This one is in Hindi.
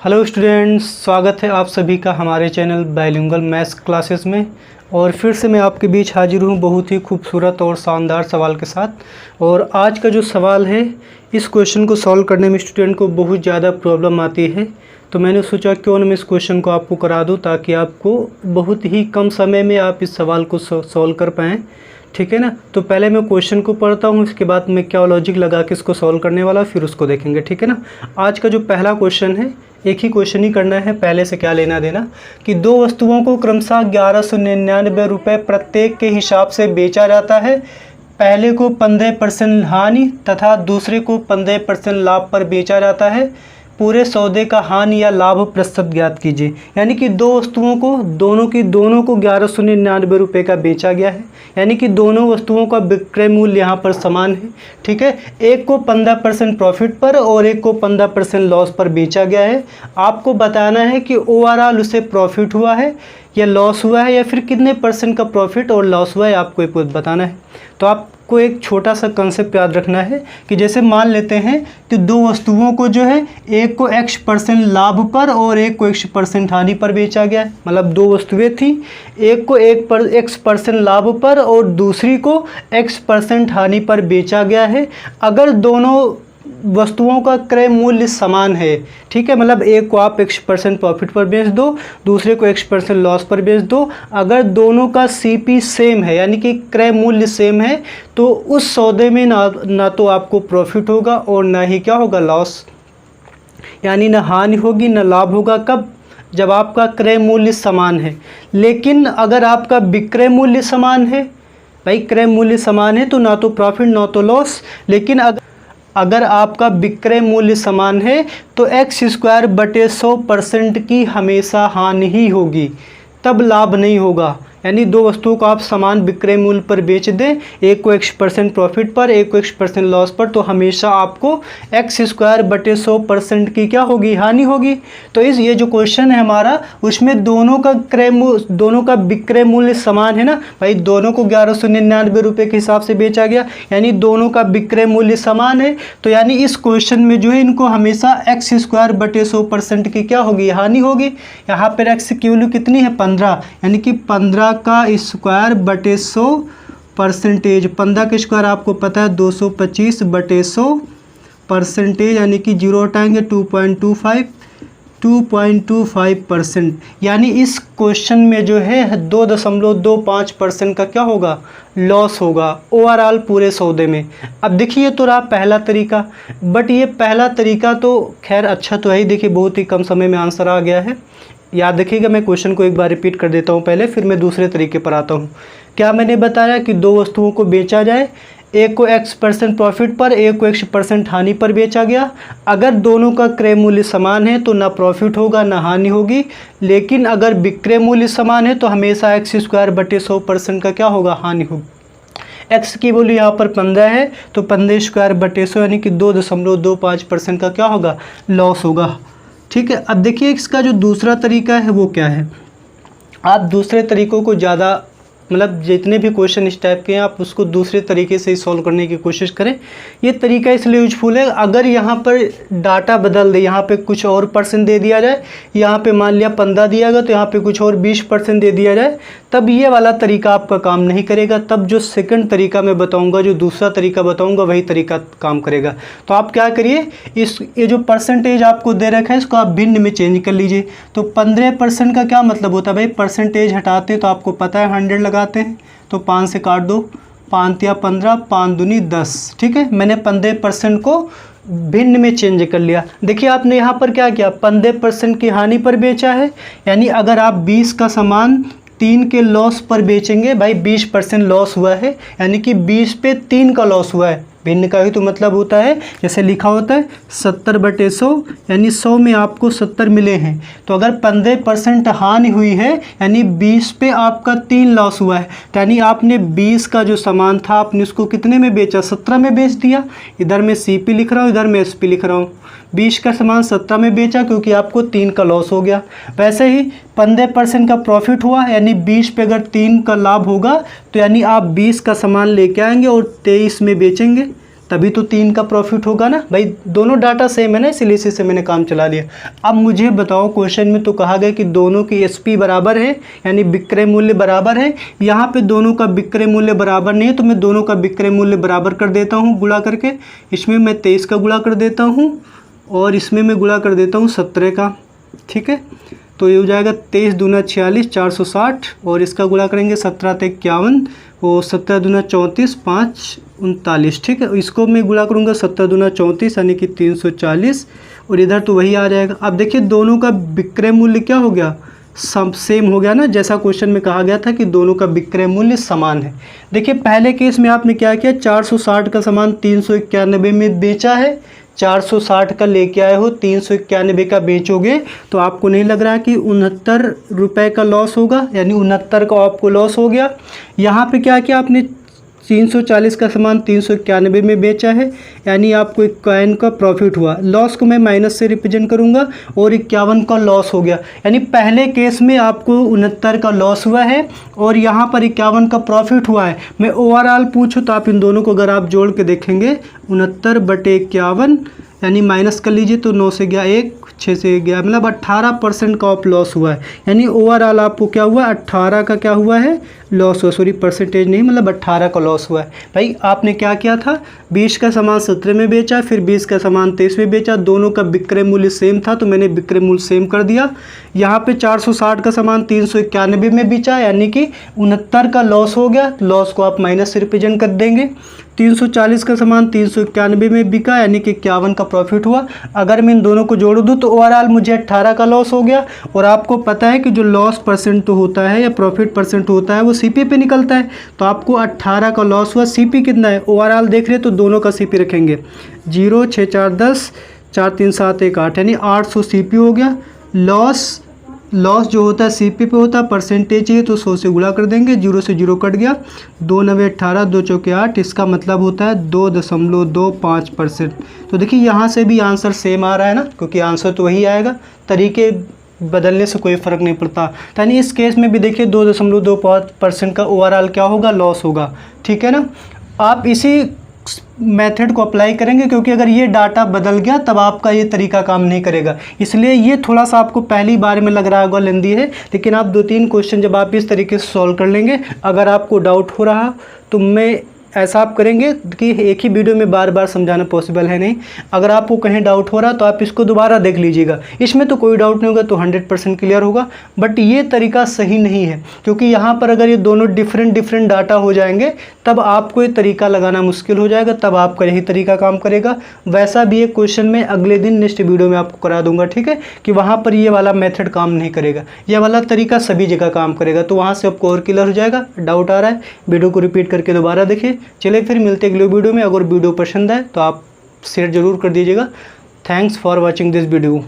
हेलो स्टूडेंट्स, स्वागत है आप सभी का हमारे चैनल बाइलिंगुअल मैथ्स क्लासेस में। और फिर से मैं आपके बीच हाजिर हूँ बहुत ही खूबसूरत और शानदार सवाल के साथ। और आज का जो सवाल है, इस क्वेश्चन को सॉल्व करने में स्टूडेंट को बहुत ज़्यादा प्रॉब्लम आती है, तो मैंने सोचा क्यों ना मैं इस क्वेश्चन को आपको करा दूँ ताकि आपको बहुत ही कम समय में आप इस सवाल को सॉल्व कर पाएँ। ठीक है ना। तो पहले मैं क्वेश्चन को पढ़ता हूँ, इसके बाद मैं क्या लॉजिक लगा के इसको सॉल्व करने वाला, फिर उसको देखेंगे। ठीक है ना। आज का जो पहला क्वेश्चन है, एक ही क्वेश्चन ही करना है, पहले से क्या लेना देना, कि दो वस्तुओं को क्रमशः 1199 रुपये प्रत्येक के हिसाब से बेचा जाता है। पहले को 15% हानि तथा दूसरे को 15% लाभ पर बेचा जाता है। पूरे सौदे का हानि या लाभ प्रतिशत ज्ञात कीजिए। यानी कि दो वस्तुओं को दोनों को 1199 रुपये का बेचा गया है, यानी कि दोनों वस्तुओं का विक्रय मूल्य यहाँ पर समान है। ठीक है। एक को 15% प्रॉफिट पर और एक को 15% लॉस पर बेचा गया है। आपको बताना है कि ओवरऑल उसे प्रॉफिट हुआ है या लॉस हुआ है, या फिर कितने % का प्रॉफिट और लॉस हुआ है, आपको एक बताना है। तो आपको एक छोटा सा कंसेप्ट याद रखना है कि जैसे मान लेते हैं कि दो वस्तुओं को जो है, एक को X% लाभ पर और एक को X% हानि पर बेचा गया है। मतलब दो वस्तुएं थी, एक को X% लाभ पर और दूसरी को X% हानि पर बेचा गया है। अगर दोनों वस्तुओं का क्रय मूल्य समान है, ठीक है, मतलब एक को आप X% प्रॉफिट पर बेच दो, दूसरे को X% लॉस पर बेच दो। अगर दोनों का CP सेम है, यानी कि क्रय मूल्य सेम है, तो उस सौदे में ना तो आपको प्रॉफिट होगा और ना ही क्या होगा, लॉस, यानी ना हानि होगी ना लाभ होगा। कब? जब आपका क्रय मूल्य समान है। लेकिन अगर आपका विक्रय मूल्य समान है, भाई क्रय मूल्य समान है तो ना तो प्रॉफिट ना तो लॉस। लेकिन अगर आपका विक्रय मूल्य समान है तो x²/100% की हमेशा हानि ही होगी, तब लाभ नहीं होगा। यानी दो वस्तुओं को आप समान विक्रय मूल्य पर बेच दें, एक को X% प्रॉफिट पर एक को X% लॉस पर, तो हमेशा आपको x²/100% की क्या होगी, हानि होगी। तो ये जो क्वेश्चन है हमारा, उसमें दोनों का विक्रय मूल्य समान है ना भाई, दोनों को 1199 रुपये के हिसाब से बेचा गया, यानी दोनों का विक्रय मूल्य समान है। तो यानी इस क्वेश्चन में जो है, इनको हमेशा x²/100% की क्या होगी, हानि होगी। यहाँ पर x की वैल्यू कितनी है, 15, यानी कि 15 का स्क्वायर/100%। 15 का स्क्वायर आपको पता है 225/100%, यानी कि 0 हटाएंगे 2.25%। यानी इस क्वेश्चन में जो है 2.25% का क्या होगा, लॉस होगा ओवरऑल पूरे सौदे में। अब देखिए तो रहा पहला तरीका, बट ये पहला तरीका तो खैर अच्छा तो है ही। देखिए बहुत ही कम समय में आंसर आ गया है। याद रखिएगा, मैं क्वेश्चन को एक बार रिपीट कर देता हूँ पहले, फिर मैं दूसरे तरीके पर आता हूँ। क्या मैंने बताया कि दो वस्तुओं को बेचा जाए, एक को X% प्रॉफिट पर एक को X% हानि पर बेचा गया। अगर दोनों का क्रय मूल्य समान है तो ना प्रॉफिट होगा ना हानि होगी। लेकिन अगर विक्रय मूल्य समान है तो हमेशा x²/100% का क्या होगा, हानि होगी। x की वैल्यू यहाँ पर 15 है, तो 15²/100 यानी कि 2.25% का क्या होगा, लॉस होगा। ठीक है। अब देखिए इसका जो दूसरा तरीका है वो क्या है। आप दूसरे तरीकों को ज़्यादा, मतलब जितने भी क्वेश्चन इस टाइप के हैं, आप उसको दूसरे तरीके से ही सॉल्व करने की कोशिश करें। ये तरीका इसलिए यूजफुल है, अगर यहाँ पर डाटा बदल दे, यहाँ पे कुछ और % दे दिया जाए, यहाँ पे मान लिया 15 दिया गया तो यहाँ पे कुछ और 20% दे दिया जाए, तब ये वाला तरीका आपका काम नहीं करेगा। तब जो सेकंड तरीका मैं बताऊँगा, जो दूसरा तरीका बताऊँगा, वही तरीका काम करेगा। तो आप क्या करिए, ये जो % आपको दे रखा है, इसको आप भिन्न में चेंज कर लीजिए। तो 15% का क्या मतलब होता है भाई, % हटाते तो आपको पता है 100 लगाते हैं, तो 5 से काट दो, 5 या 15, 5 दूनी 10। ठीक है। मैंने 15% को भिन्न में चेंज कर लिया। देखिए आपने यहाँ पर क्या किया, 15% की हानि पर बेचा है, यानी अगर आप 20 का सामान 3 के लॉस पर बेचेंगे, भाई 20% लॉस हुआ है, यानी कि 20 पे 3 का लॉस हुआ है। भिन्न का ही तो मतलब होता है, जैसे लिखा होता है 70/100, यानी 100 में आपको 70 मिले हैं। तो अगर 15% हानि हुई है, यानी 20 पे आपका 3 लॉस हुआ है, तो यानी आपने 20 का जो सामान था आपने उसको कितने में बेचा, 17 में बेच दिया। इधर मैं CP लिख रहा हूँ, इधर मैं SP लिख रहा हूँ। 20 का सामान 17 में बेचा क्योंकि आपको 3 का लॉस हो गया। वैसे ही 15% का प्रॉफिट हुआ, यानी 20 पे अगर 3 का लाभ होगा, तो यानी आप 20 का सामान लेके आएंगे और 23 में बेचेंगे, तभी तो 3 का प्रॉफिट होगा ना भाई। दोनों डाटा सेम है ना, इसलिए इसी से मैंने काम चला लिया। अब मुझे बताओ, क्वेश्चन में तो कहा गया कि दोनों की एसपी बराबर है, यानी विक्रय मूल्य बराबर है। यहाँ पे दोनों का विक्रय मूल्य बराबर नहीं है, तो मैं दोनों का विक्रय मूल्य बराबर कर देता हूँ गुणा करके। इसमें मैं 23 का गुणा कर देता हूँ और इसमें मैं गुणा कर देता हूँ 17 का, ठीक है। तो ये हो जाएगा 23 दूना 46 460, और इसका गुणा करेंगे 17 ते 51 और 17 दूना 34 5 39, ठीक है। इसको मैं गुणा करूँगा 17 दूना 34 यानी कि 340, और इधर तो वही आ जाएगा। अब देखिए दोनों का विक्रय मूल्य क्या हो गया, सेम हो गया ना, जैसा क्वेश्चन में कहा गया था कि दोनों का विक्रय मूल्य समान है। देखिए पहले केस में आपने क्या किया, 460 का सामान 391 में बेचा है, 460 का लेके आए हो, 391 का बेचोगे तो आपको नहीं लग रहा है कि 69 रुपये का लॉस होगा, यानी 69 का आपको लॉस हो गया। यहाँ पे क्या किया आपने, 340 का सामान 391 में बेचा है, यानी आपको 51 का प्रॉफिट हुआ। लॉस को मैं माइनस से रिप्रेजेंट करूंगा और 51 का लॉस हो गया। यानी पहले केस में आपको 69 का लॉस हुआ है और यहाँ पर 51 का प्रॉफिट हुआ है। मैं ओवरऑल पूछूँ तो आप इन दोनों को अगर आप जोड़ के देखेंगे, 69/51 यानी माइनस कर लीजिए तो 9 से गया 1, 6 से गया, मतलब 18% का ऑफ लॉस हुआ है। यानी ओवरऑल आपको क्या हुआ, 18 का क्या हुआ है, लॉस हुआ। सॉरी परसेंटेज नहीं, मतलब 18 का लॉस हुआ है। भाई आपने क्या किया था, 20 का सामान 17 में बेचा, फिर 20 का सामान 23 में बेचा, दोनों का विक्रय मूल्य सेम था तो मैंने विक्रय मूल्य सेम कर दिया। यहाँ पे 460 का सामान 391 में बेचा, यानी कि 69 का लॉस हो गया, लॉस को आप माइनस से रिप्रेजेंट कर देंगे। 340 का सामान 391 में बिका, यानी कि 51 का प्रॉफिट हुआ। अगर मैं इन दोनों को जोड़ दूँ तो ओवरऑल मुझे 18 का लॉस हो गया। और आपको पता है कि जो लॉस परसेंट तो होता है या प्रॉफिट परसेंट होता है वो सीपी पे निकलता है, तो आपको 18 का लॉस हुआ। सीपी कितना है, ओवरऑल देख रहे तो दोनों का सीपी रखेंगे 0 6 4 10 4 3 7 1 8, यानी 800 सीपी हो गया। लॉस जो होता है सीपी पे होता है, परसेंटेज चाहिए तो 100 से गुणा कर देंगे, 0 से 0 कट गया, 2 9 18 2 चौके 8, इसका मतलब होता है 2.25%। तो देखिए यहाँ से भी आंसर सेम आ रहा है ना, क्योंकि आंसर तो वही आएगा, तरीके बदलने से कोई फ़र्क नहीं पड़ता। यानी इस केस में भी देखिए 2.25% का ओवरऑल क्या होगा, लॉस होगा, ठीक है ना। आप इसी मेथड को अप्लाई करेंगे, क्योंकि अगर ये डाटा बदल गया तब आपका ये तरीका काम नहीं करेगा। इसलिए ये थोड़ा सा आपको पहली बार में लग रहा होगा लेंदी है, लेकिन आप 2-3 क्वेश्चन जब आप इस तरीके से सॉल्व कर लेंगे, अगर आपको डाउट हो रहा तो मैं ऐसा आप करेंगे कि एक ही वीडियो में बार बार समझाना पॉसिबल है नहीं। अगर आपको कहीं डाउट हो रहा तो आप इसको दोबारा देख लीजिएगा, इसमें तो कोई डाउट नहीं होगा, तो 100% क्लियर होगा। बट ये तरीका सही नहीं है, क्योंकि यहाँ पर अगर ये दोनों डिफरेंट डाटा हो जाएंगे तब आपको ये तरीका लगाना मुश्किल हो जाएगा, तब आपका यही तरीका काम करेगा। वैसा भी एक क्वेश्चन में अगले दिन नेक्स्ट वीडियो में आपको करा दूंगा, ठीक है, कि वहाँ पर ये वाला मेथड काम नहीं करेगा, यह वाला तरीका सभी जगह काम करेगा। तो वहाँ से आपको और क्लियर हो जाएगा। डाउट आ रहा है, वीडियो को रिपीट करके दोबारा देखिए। चलिए फिर मिलते हैं अगले वीडियो में। अगर वीडियो पसंद आए तो आप शेयर ज़रूर कर दीजिएगा। Thanks for watching this video.